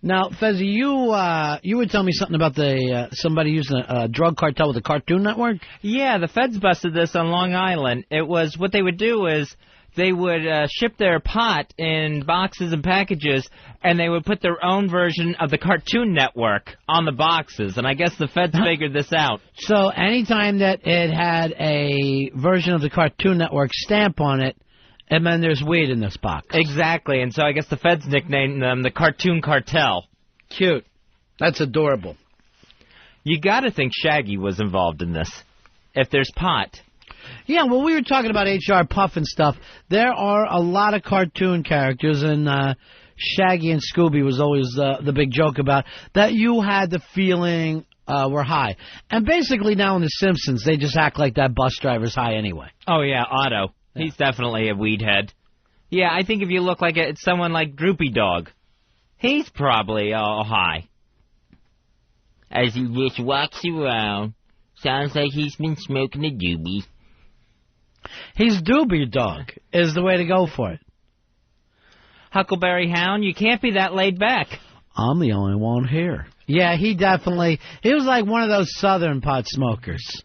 Now, Fezzi, you would tell me something about somebody using a drug cartel with the Cartoon Network? Yeah, the feds busted this on Long Island. It was, what they would do is they would ship their pot in boxes and packages, and they would put their own version of the Cartoon Network on the boxes. And I guess the feds figured this out. So anytime that it had a version of the Cartoon Network stamp on it, and then there's weed in this box. Exactly, and so I guess the feds nicknamed them the Cartoon Cartel. Cute. That's adorable. You gotta think Shaggy was involved in this, if there's pot. Yeah, well, we were talking about H.R. Puff and stuff. There are a lot of cartoon characters, and Shaggy and Scooby was always the big joke about, that you had the feeling were high. And basically now in The Simpsons, they just act like that bus driver's high anyway. Oh, yeah, Otto. He's definitely a weed head. Yeah, I think if you look like it's someone like Droopy Dog, he's probably all high. As he just walks around, sounds like he's been smoking a doobie. He's Doobie Dog is the way to go for it. Huckleberry Hound, you can't be that laid back. I'm the only one here. Yeah, he was like one of those southern pot smokers.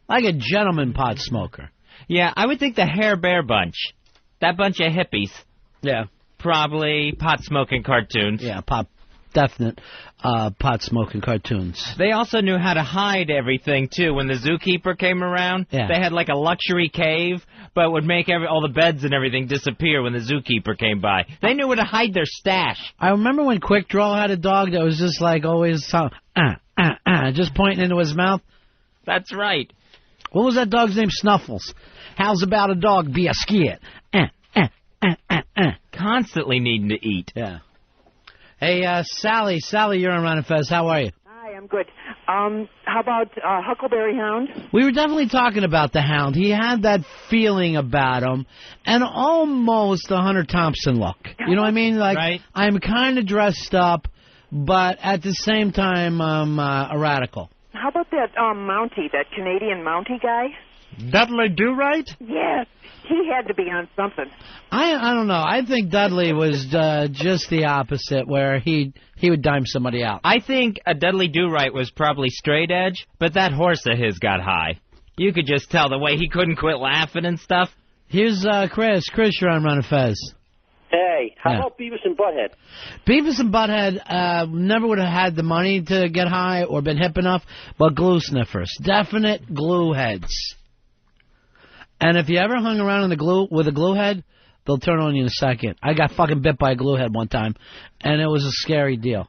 Like a gentleman pot smoker. Yeah, I would think the Hair Bear bunch. That bunch of hippies. Yeah. Probably pot-smoking cartoons. Yeah, definite pot-smoking cartoons. They also knew how to hide everything, too. When the zookeeper came around, they had like a luxury cave, but would make all the beds and everything disappear when the zookeeper came by. They knew where to hide their stash. I remember when Quick Draw had a dog that was just like always just pointing into his mouth. That's right. What was that dog's name? Snuffles. How's about a dog be a skid? Constantly needing to eat. Yeah. Hey, Sally. Sally, you're on Ron and Fez. How are you? Hi, I'm good. How about Huckleberry Hound? We were definitely talking about the Hound. He had that feeling about him, and almost a Hunter Thompson look. You know what I mean? Like, right. I'm kind of dressed up, but at the same time, I'm a radical. How about that Mountie, that Canadian Mountie guy? Dudley Do-Right? Yes. He had to be on something. I don't know. I think Dudley was just the opposite, where he would dime somebody out. I think a Dudley Do-Right was probably straight edge, but that horse of his got high. You could just tell the way he couldn't quit laughing and stuff. Here's Chris. Chris, you're on Ron and Fez. Hey, how about Beavis and Butthead? Beavis and Butthead never would have had the money to get high or been hip enough, but glue sniffers. Definite glue heads. And if you ever hung around with a glue head, they'll turn on you in a second. I got fucking bit by a glue head one time, and it was a scary deal.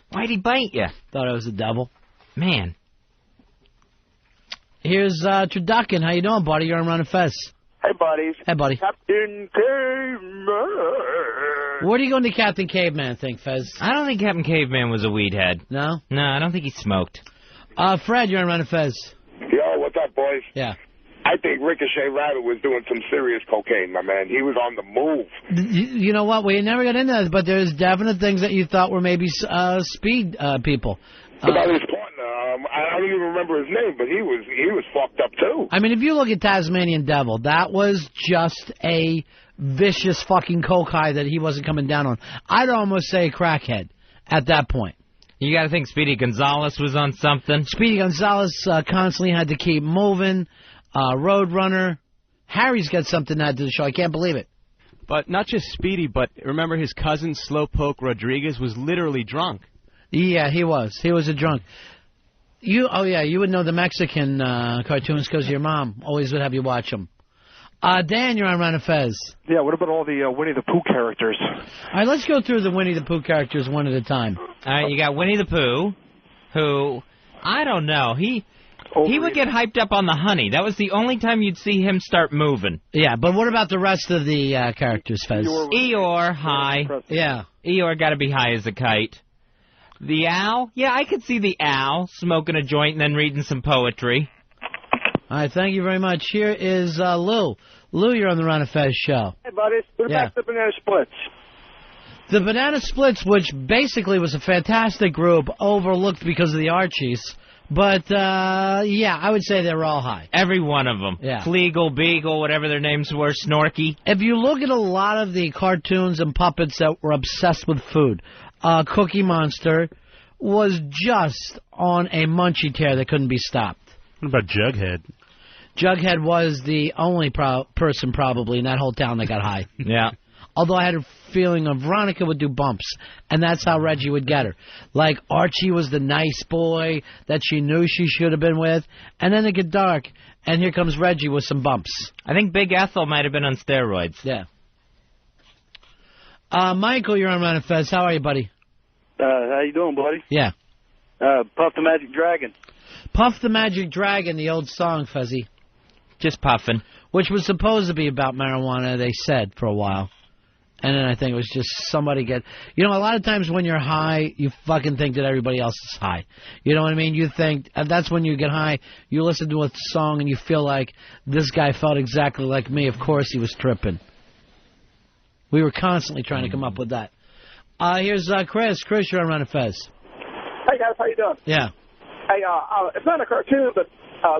Why'd he bite you? Thought I was the devil. Man. Here's Traduckin. How you doing, buddy? You're on Ron and Fez. Hey, buddies. Hey, buddy. Captain Caveman. Where do you go into Captain Caveman think, Fez? I don't think Captain Caveman was a weed head. No? No, I don't think he smoked. Fred, you're on Ron and Fez. Yo, what's up, boys? Yeah. I think Ricochet Rabbit was doing some serious cocaine, my man. He was on the move. You know what? We never got into that, but there's definite things that you thought were maybe speed people. About his partner, I don't even remember his name, but he was fucked up too. I mean, if you look at Tasmanian Devil, that was just a vicious fucking coke high that he wasn't coming down on. I'd almost say a crackhead at that point. You got to think Speedy Gonzales was on something. Speedy Gonzales constantly had to keep moving. Roadrunner. Harry's got something to add to the show. I can't believe it. But not just Speedy, but remember his cousin Slowpoke Rodriguez was literally drunk. Yeah, he was. He was a drunk. You would know the Mexican cartoons because your mom always would have you watch them. Dan, you're on Ron and Fez. Yeah, what about all the Winnie the Pooh characters? All right, let's go through the Winnie the Pooh characters one at a time. All right, you got Winnie the Pooh, who, I don't know, he would get hyped up on the honey. That was the only time you'd see him start moving. Yeah, but what about the rest of the characters, Fez? Eeyore, high. Yeah. Eeyore got to be high as a kite. The owl? Yeah, I could see the owl smoking a joint and then reading some poetry. All right, thank you very much. Here is Lou. Lou, you're on the Ron and Fez show. Hey, buddies. What about the Banana Splits? The Banana Splits, which basically was a fantastic group, overlooked because of the Archies. But, yeah, I would say they were all high. Every one of them. Yeah. Fleagle, Beagle, whatever their names were, Snorky. If you look at a lot of the cartoons and puppets that were obsessed with food, Cookie Monster was just on a munchie tear that couldn't be stopped. What about Jughead? Jughead was the only person probably in that whole town that got high. Yeah. Although I had a feeling of Veronica would do bumps, and that's how Reggie would get her. Like Archie was the nice boy that she knew she should have been with, and then it get dark, and here comes Reggie with some bumps. I think Big Ethel might have been on steroids. Yeah. Michael, you're on Ron and Fez. How are you, buddy? How you doing, buddy? Yeah. Puff the Magic Dragon. Puff the Magic Dragon, the old song, Fuzzy. Just puffing. Which was supposed to be about marijuana, they said, for a while. And then I think it was just somebody get... You know, a lot of times when you're high, you fucking think that everybody else is high. You know what I mean? You think... That's when you get high. You listen to a song and you feel like this guy felt exactly like me. Of course he was tripping. We were constantly trying to come up with that. Here's Chris. Chris, you're on Run and Fez. Hey, guys. How you doing? Yeah. Hey, it's not a cartoon, but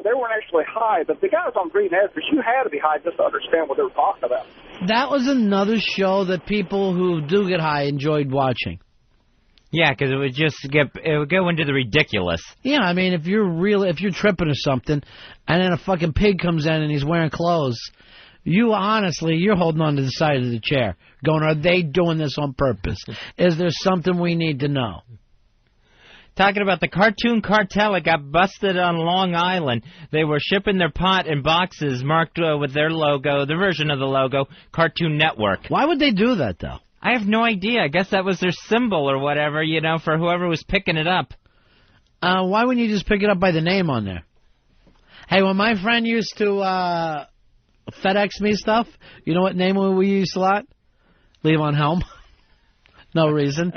they weren't actually high. But the guys on Green Edge, you had to be high just to understand what they were talking about. That was another show that people who do get high enjoyed watching. Yeah, because it would go into the ridiculous. Yeah, I mean, if you're tripping or something, and then a fucking pig comes in and he's wearing clothes, you're holding on to the side of the chair, going, are they doing this on purpose? Is there something we need to know? Talking about the cartoon cartel that got busted on Long Island. They were shipping their pot in boxes marked with their logo, the version of the logo, Cartoon Network. Why would they do that, though? I have no idea. I guess that was their symbol or whatever, for whoever was picking it up. Why wouldn't you just pick it up by the name on there? Hey, when my friend used to FedEx me stuff, you know what name we used a lot? Levon Helm. No reason.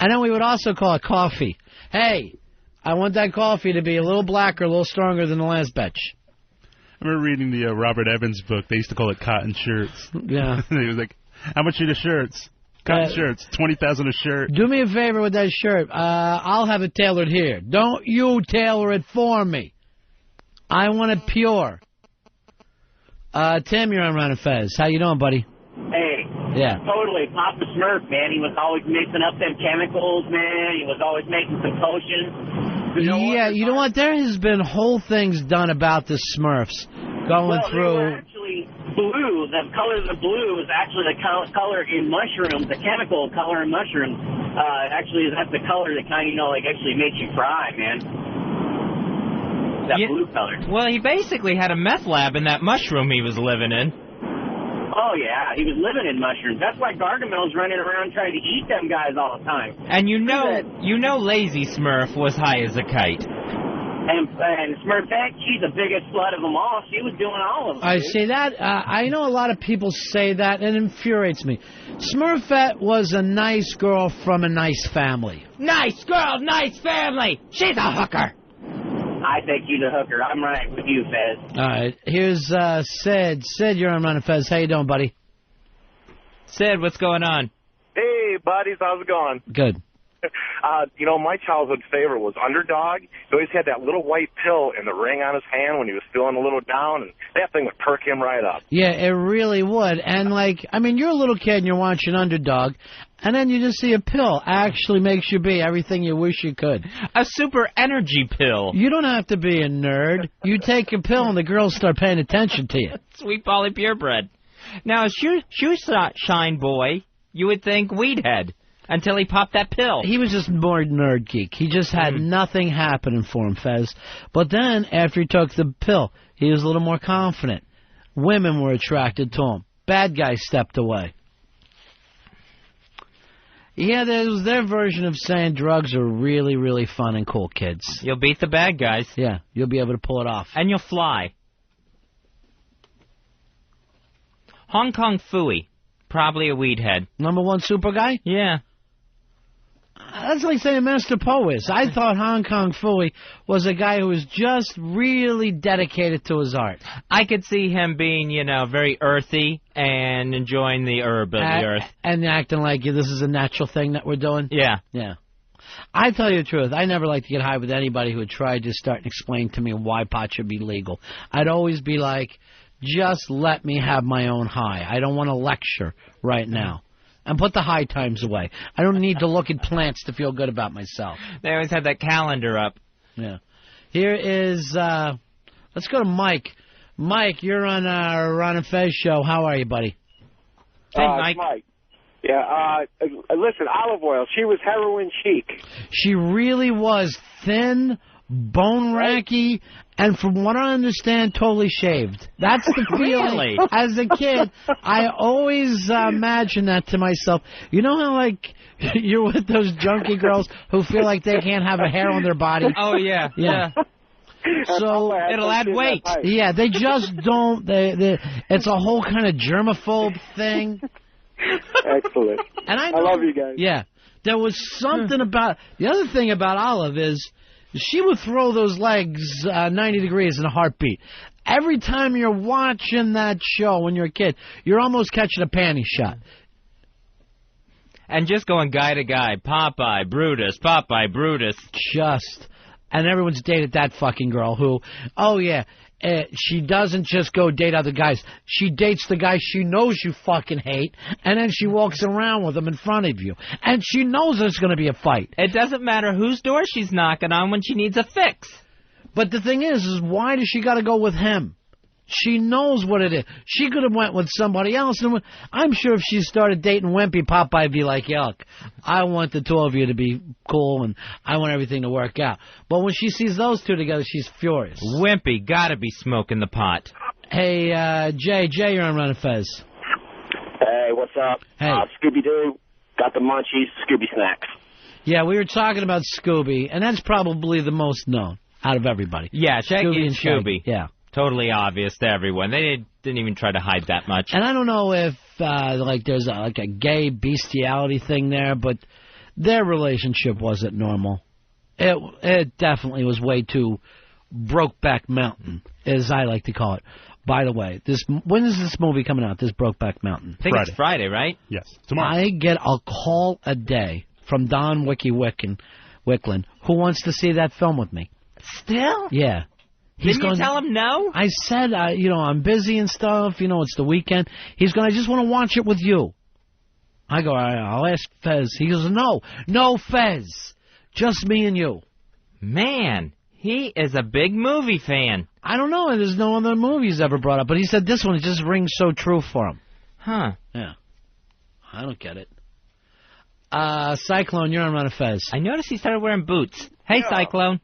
And then we would also call it coffee. Hey, I want that coffee to be a little blacker, a little stronger than the last batch. I remember reading the Robert Evans book. They used to call it cotton shirts. Yeah. He was like, how much are the shirts? Cotton shirts, $20,000 a shirt. Do me a favor with that shirt. I'll have it tailored here. Don't you tailor it for me. I want it pure. Tim, you're on Ron and Fez. How you doing, buddy? Hey. Yeah. Totally. Papa Smurf, man. He was always mixing up them chemicals, man. He was always making some potions. You know what? There has been whole things done about the Smurfs going through. They were actually blue. The color of the blue is actually the color in mushrooms, the chemical color in mushrooms. Actually, that's the color that kind of, actually makes you cry, man. That blue color. Well, he basically had a meth lab in that mushroom he was living in. Oh, yeah, he was living in mushrooms. That's why Gargamel's running around trying to eat them guys all the time. And you know Lazy Smurf was high as a kite. And Smurfette, she's the biggest slut of them all. She was doing all of them. I see that. I know a lot of people say that, and it infuriates me. Smurfette was a nice girl from a nice family. Nice girl, nice family. She's a hooker. I think she's a hooker. I'm right with you, Fez. All right. Here's Sid. Sid, you're on Run and Fez. How you doing, buddy? Sid, what's going on? Hey, buddies. How's it going? Good. My childhood favorite was Underdog. He always had that little white pill in the ring on his hand when he was feeling a little down, and that thing would perk him right up. Yeah, it really would. And, you're a little kid and you're watching Underdog, and then you just see a pill actually makes you be everything you wish you could. A super energy pill. You don't have to be a nerd. You take a pill and the girls start paying attention to you. Sweet Polly Purebred. Now, Shoe Shine Boy, you would think Weedhead. Until he popped that pill. He was just more nerd geek. He just had nothing happening for him, Fez. But then, after he took the pill, he was a little more confident. Women were attracted to him. Bad guys stepped away. Yeah, that was their version of saying drugs are really, really fun and cool, kids. You'll beat the bad guys. Yeah, you'll be able to pull it off. And you'll fly. Hong Kong Phooey. Probably a weed head. Number one super guy? Yeah. That's like saying Master Poe is. I thought Hong Kong Phooey was a guy who was just really dedicated to his art. I could see him being, very earthy and enjoying the herb of the earth. And acting like this is a natural thing that we're doing. Yeah. Yeah. I tell you the truth, I never liked to get high with anybody who would try to start and explain to me why pot should be legal. I'd always be like, just let me have my own high. I don't want to lecture right now. and put the high times away. I don't need to look at plants to feel good about myself. They always have that calendar up. Yeah. Here is, let's go to Mike. Mike, you're on our Ron and Fez show. How are you, buddy? Hey, Mike. Mike. Yeah, listen, Olive Oyl, she was heroin chic. She really was thin, bone-racky, and from what I understand, totally shaved. That's the feeling. Really? As a kid, I always imagined that to myself. You know how, like, you're with those junkie girls who feel like they can't have a hair on their body? Oh, yeah. Yeah. So it'll add weight. Yeah, they just don't. It's a whole kind of germaphobe thing. Excellent. And I love you guys. Yeah, there was something about the other thing about Olive is she would throw those legs 90 degrees in a heartbeat. Every time you're watching that show when you're a kid, you're almost catching a panty shot. And just going guy to guy, Popeye, Brutus, Popeye, Brutus. And everyone's dated that fucking girl who, oh yeah, she doesn't just go date other guys. She dates the guy she knows you fucking hate, and then she walks around with him in front of you. And she knows there's going to be a fight. It doesn't matter whose door she's knocking on when she needs a fix. But the thing is why does she got to go with him? She knows what it is. She could have went with somebody else. And I'm sure if she started dating Wimpy, Popeye'd be like, yuck, I want the two of you to be cool and I want everything to work out. But when she sees those two together, she's furious. Wimpy gotta be smoking the pot. Hey, Jay, you're on Run and Fez. Hey, what's up? Hey. Scooby-Doo, got the munchies, Scooby snacks. Yeah, we were talking about Scooby, and that's probably the most known out of everybody. Yeah, Shaggy and Scooby. Yeah. Totally obvious to everyone. They didn't even try to hide that much. And I don't know if there's a gay bestiality thing there, but their relationship wasn't normal. It definitely was way too Brokeback Mountain, as I like to call it. By the way, when is this movie coming out? This Brokeback Mountain. I think it's Friday, right? Yes, tomorrow. I get a call a day from Don Wicklin, who wants to see that film with me. Still? Yeah. Didn't you tell him no? I said, I'm busy and stuff. It's the weekend. He's going, I just want to watch it with you. I go, all right, I'll ask Fez. He goes, no Fez. Just me and you. Man, he is a big movie fan. I don't know. There's no other movies ever brought up. But he said this one just rings so true for him. Huh. Yeah. I don't get it. Cyclone, you're on Run of Fez. I noticed he started wearing boots. Hey, yeah. Cyclone.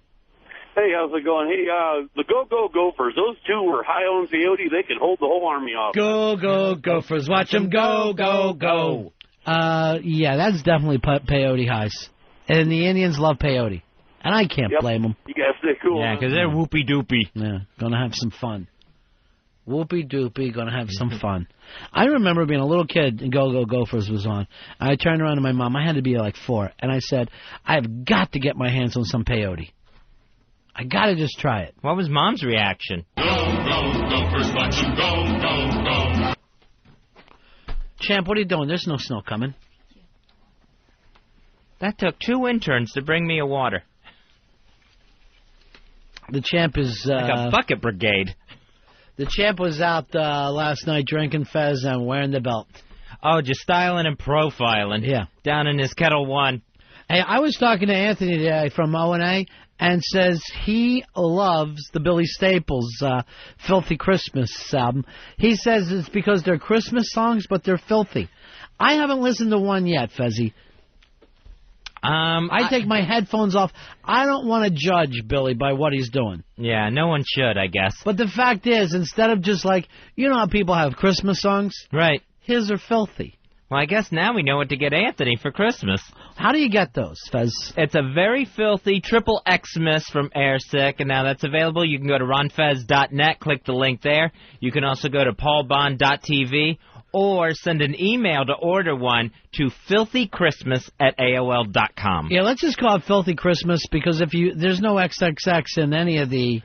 Hey, how's it going? Hey, the Go-Go Gophers, those two were high on peyote. They could hold the whole army off. Go Gophers. Watch them go. Yeah, that's definitely peyote highs. And the Indians love peyote. And I can't blame them. You guys stay cool. Yeah, because they're whoopy-doopy. Yeah, gonna have some fun. Whoopy-doopy, gonna have some fun. I remember being a little kid and Go Gophers was on. I turned around to my mom. I had to be like 4. And I said, I've got to get my hands on some peyote. I gotta just try it. What was Mom's reaction? Go, Gophers, watch them go. Champ, what are you doing? There's no snow coming. That took 2 interns to bring me a water. The Champ is... like a bucket brigade. The Champ was out last night drinking Fez and wearing the belt. Oh, just styling and profiling. Yeah. Down in his Kettle One. Hey, I was talking to Anthony today from O&A and says he loves the Billy Staples Filthy Christmas album. He says it's because they're Christmas songs, but they're filthy. I haven't listened to one yet, Fezzy. I take my headphones off. I don't want to judge Billy by what he's doing. Yeah, no one should, I guess. But the fact is, instead of just like, you know how people have Christmas songs? Right. His are filthy. Well, I guess now we know what to get Anthony for Christmas. How do you get those, Fez? It's a very filthy triple Xmas from Airsick, and now that's available. You can go to ronfez.net, click the link there. You can also go to paulbond.tv or send an email to order one to filthychristmas@AOL.com. Yeah, let's just call it Filthy Christmas because there's no XXX in any of the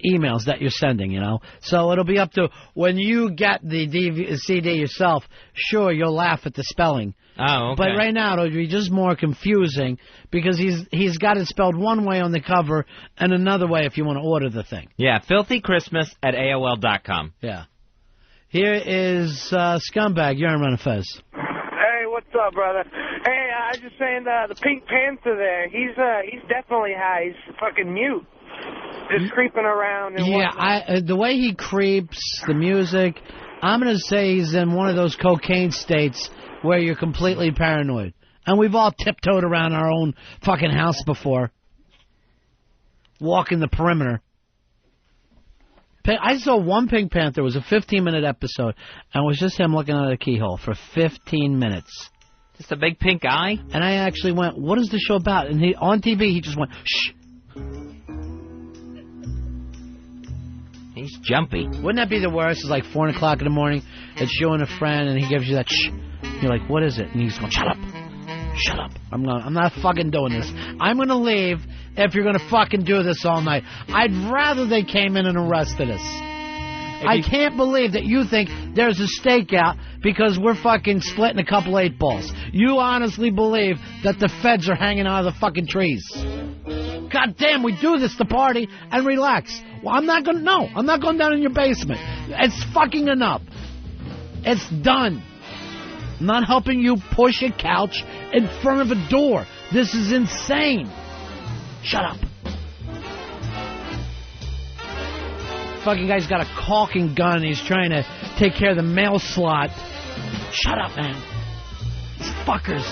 emails that you're sending, So it'll be up to when you get the CD yourself, sure, you'll laugh at the spelling. Oh, okay. But right now it'll be just more confusing because he's got it spelled one way on the cover and another way if you want to order the thing. Yeah, filthychristmas@AOL.com. Yeah. Here is Scumbag. You're on Run of Fez. Hey, what's up, brother? Hey, I was just saying the Pink Panther there, he's definitely high. He's fucking mute. Just creeping around and whatnot. The way he creeps, the music, I'm going to say he's in one of those cocaine states where you're completely paranoid. And we've all tiptoed around our own fucking house before. Walking the perimeter. I saw one Pink Panther. It was a 15-minute episode. And it was just him looking at a keyhole for 15 minutes. Just a big pink eye? And I actually went, what is the show about? And on TV, he just went, shh. He's jumpy. Wouldn't that be the worst? It's like 4 o'clock in the morning. It's you and a friend, and he gives you that shh. You're like, what is it? And he's going, shut up. Shut up. I'm not fucking doing this. I'm going to leave if you're going to fucking do this all night. I'd rather they came in and arrested us. I can't believe that you think there's a stakeout because we're fucking splitting a couple 8-balls. You honestly believe that the feds are hanging out of the fucking trees. God damn, we do this to party and relax. Well, I'm not going down in your basement. It's fucking enough. It's done. I'm not helping you push a couch in front of a door. This is insane. Shut up. Fucking guy's got a caulking gun and he's trying to take care of the mail slot. Shut up, man. These fuckers.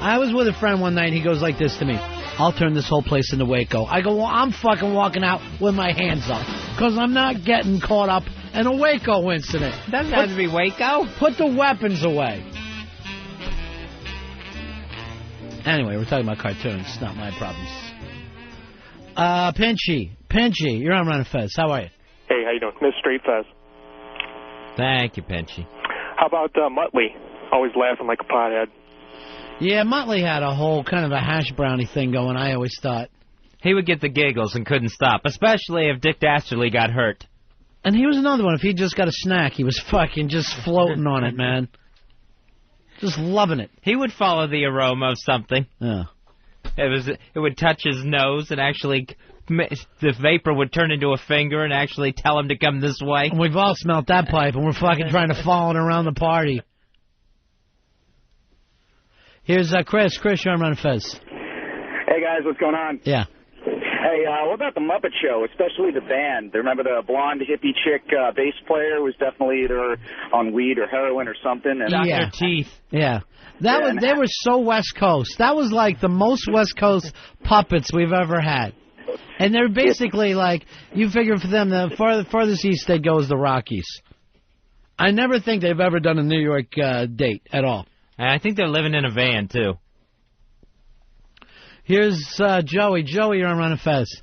I was with a friend one night. He goes like this to me. I'll turn this whole place into Waco. I go, well, I'm fucking walking out with my hands up because I'm not getting caught up in a Waco incident. Doesn't have to be Waco. Put the weapons away. Anyway, we're talking about cartoons. It's not my problems. Pinchy, you're on Run Fez. How are you? Hey, how you doing? Miss Straight Fez. Thank you, Pinchy. How about Muttley? Always laughing like a pothead. Yeah, Muttley had a whole kind of a hash brownie thing going, I always thought. He would get the giggles and couldn't stop, especially if Dick Dastardly got hurt. And he was another one. If he just got a snack, he was fucking just floating on it, man. Just loving it. He would follow the aroma of something. Yeah. It would touch his nose and actually the vapor would turn into a finger and actually tell him to come this way. And we've all smelt that pipe, and we're fucking trying to follow it around the party. Here's Chris. Chris, you're on Run Fez. Hey, guys, what's going on? Yeah. Hey, what about the Muppet Show, especially the band? Remember the blonde hippie chick bass player was definitely either on weed or heroin or something? And Dr. Teeth. Yeah. They were so West Coast. That was like the most West Coast puppets we've ever had. And they're basically like, you figure for them, the farthest east they go is the Rockies. I never think they've ever done a New York date at all. And I think they're living in a van, too. Here's Joey. Joey, you're on Run Fez.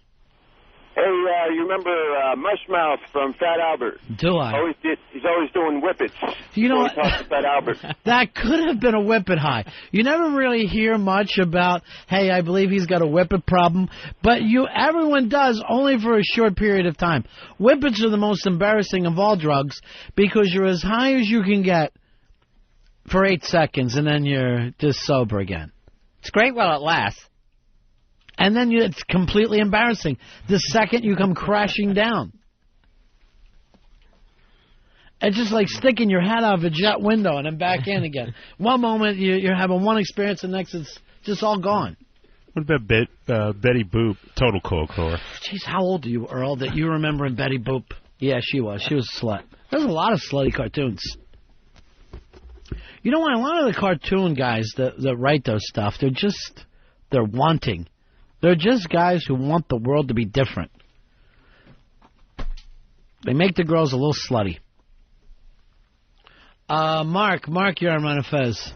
Hey, you remember Mushmouth from Fat Albert? Do I? He's always doing whippets. You know what? Fat Albert. That could have been a whippet high. You never really hear much about, hey, I believe he's got a whippet problem, but everyone does, only for a short period of time. Whippets are the most embarrassing of all drugs because you're as high as you can get for 8 seconds, and then you're just sober again. It's great while it lasts. And then it's completely embarrassing the second you come crashing down. It's just like sticking your head out of a jet window and then back in again. One moment you're having one experience, the next it's just all gone. What about Betty Boop, Total Cold-Core? Jeez, how old are you, Earl, that you remember Betty Boop? Yeah, she was. She was a slut. There's a lot of slutty cartoons. You know what? A lot of the cartoon guys that write those stuff, they're wanting. They're just guys who want the world to be different. They make the girls a little slutty. Mark, you're on Run Fez.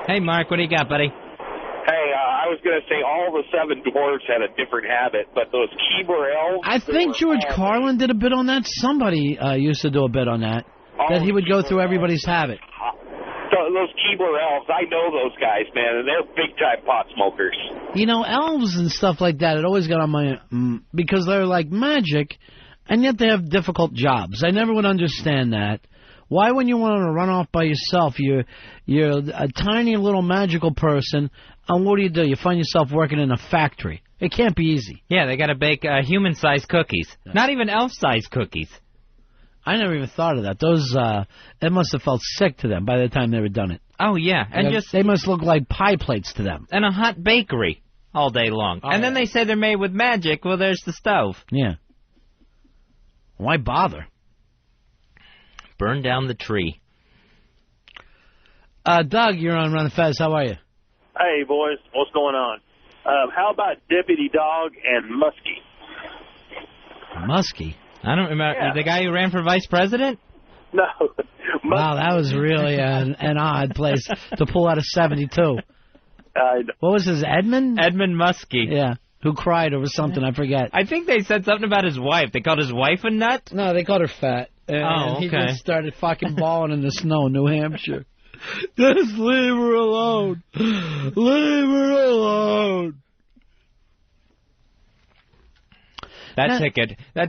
Hey, Mark, what do you got, buddy? Hey, I was going to say all the 7 dwarves had a different habit, but those Keebler elves... I think George Carlin did a bit on that. Somebody used to do a bit on that. That he would go through everybody's habit. Those Keebler elves, I know those guys, man, and they're big-time pot smokers. You know, elves and stuff like that, it always got on my... because they're like magic, and yet they have difficult jobs. I never would understand that. Why, when you want to run off by yourself, you're a tiny little magical person, and what do? You find yourself working in a factory. It can't be easy. Yeah, they got to bake human-sized cookies. Not even elf-sized cookies. I never even thought of that. Those, it must have felt sick to them by the time they were done it. Oh, yeah. And they must look like pie plates to them. And a hot bakery all day long. Oh, and then they say they're made with magic. Well, there's the stove. Yeah. Why bother? Burn down the tree. Doug, you're on Run the Fez. How are you? Hey, boys. What's going on? How about Deputy Dog and Muskie? Muskie? I don't remember. Yeah. The guy who ran for vice president? No. Wow, that was really an odd place to pull out of 72. What was his, Edmund? Edmund Muskie. Yeah, who cried over something, I forget. I think they said something about his wife. They called his wife a nut? No, they called her fat. And he just started fucking balling in the snow in New Hampshire. Just leave her alone. Leave her alone. That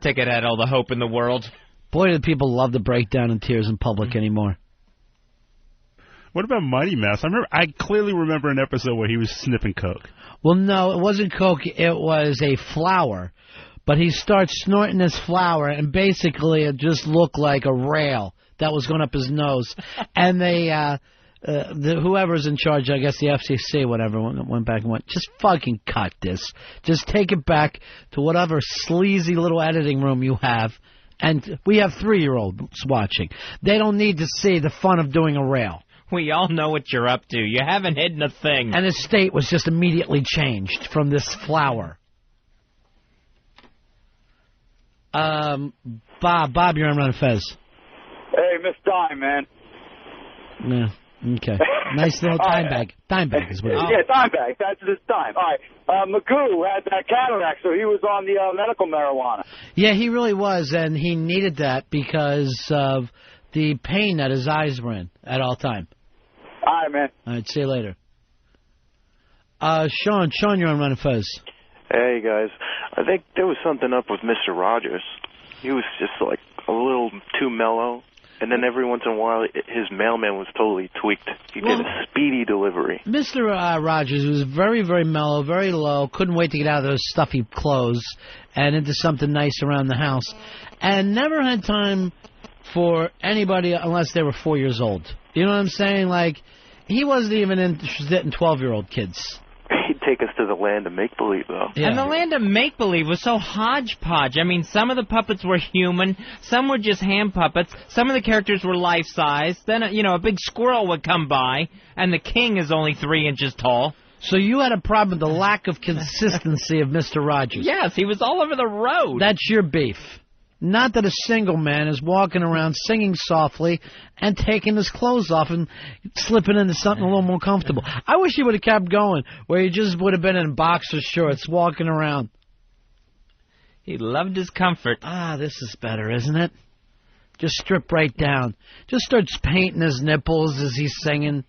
ticket had all the hope in the world. Boy, do people love to break down in tears in public anymore. What about Mighty Mouse? I clearly remember an episode where he was sniffing coke. Well, no, it wasn't coke. It was a flower. But he starts snorting this flower, and basically it just looked like a rail that was going up his nose. And they, whoever's in charge, I guess the FCC, whatever, went back and went, just fucking cut this. Just take it back to whatever sleazy little editing room you have. And we have 3-year-olds watching. They don't need to see the fun of doing a rail. We all know what you're up to. You haven't hidden a thing. And his state was just immediately changed from this flower. Bob, you're on Run Fez. Hey, Miss Dime, man. Yeah, okay. Nice little time bag. Time bag is what it is. Yeah, time bag. That's his time. All right. Magoo had that cataract, so he was on the medical marijuana. Yeah, he really was, and he needed that because of the pain that his eyes were in at all time. All right, man. All right, see you later. Sean, you're on Run Fez. Hey, guys. I think there was something up with Mr. Rogers. He was just, like, a little too mellow. And then every once in a while, his mailman was totally tweaked. He did a speedy delivery. Mr. Rogers was very, very mellow, very low, couldn't wait to get out of those stuffy clothes and into something nice around the house. And never had time for anybody unless they were 4 years old. You know what I'm saying? Like, he wasn't even interested in 12-year-old kids. He'd take us to the land of make-believe, though. Yeah. And the land of make-believe was so hodgepodge. I mean, some of the puppets were human, some were just hand puppets, some of the characters were life-size, then, a big squirrel would come by, and the king is only 3 inches tall. So you had a problem with the lack of consistency of Mr. Rogers. Yes, he was all over the road. That's your beef. Not that a single man is walking around singing softly and taking his clothes off and slipping into something a little more comfortable. I wish he would have kept going, where he just would have been in boxer shorts walking around. He loved his comfort. This is better, isn't it? Just strip right down. Just starts painting his nipples as he's singing.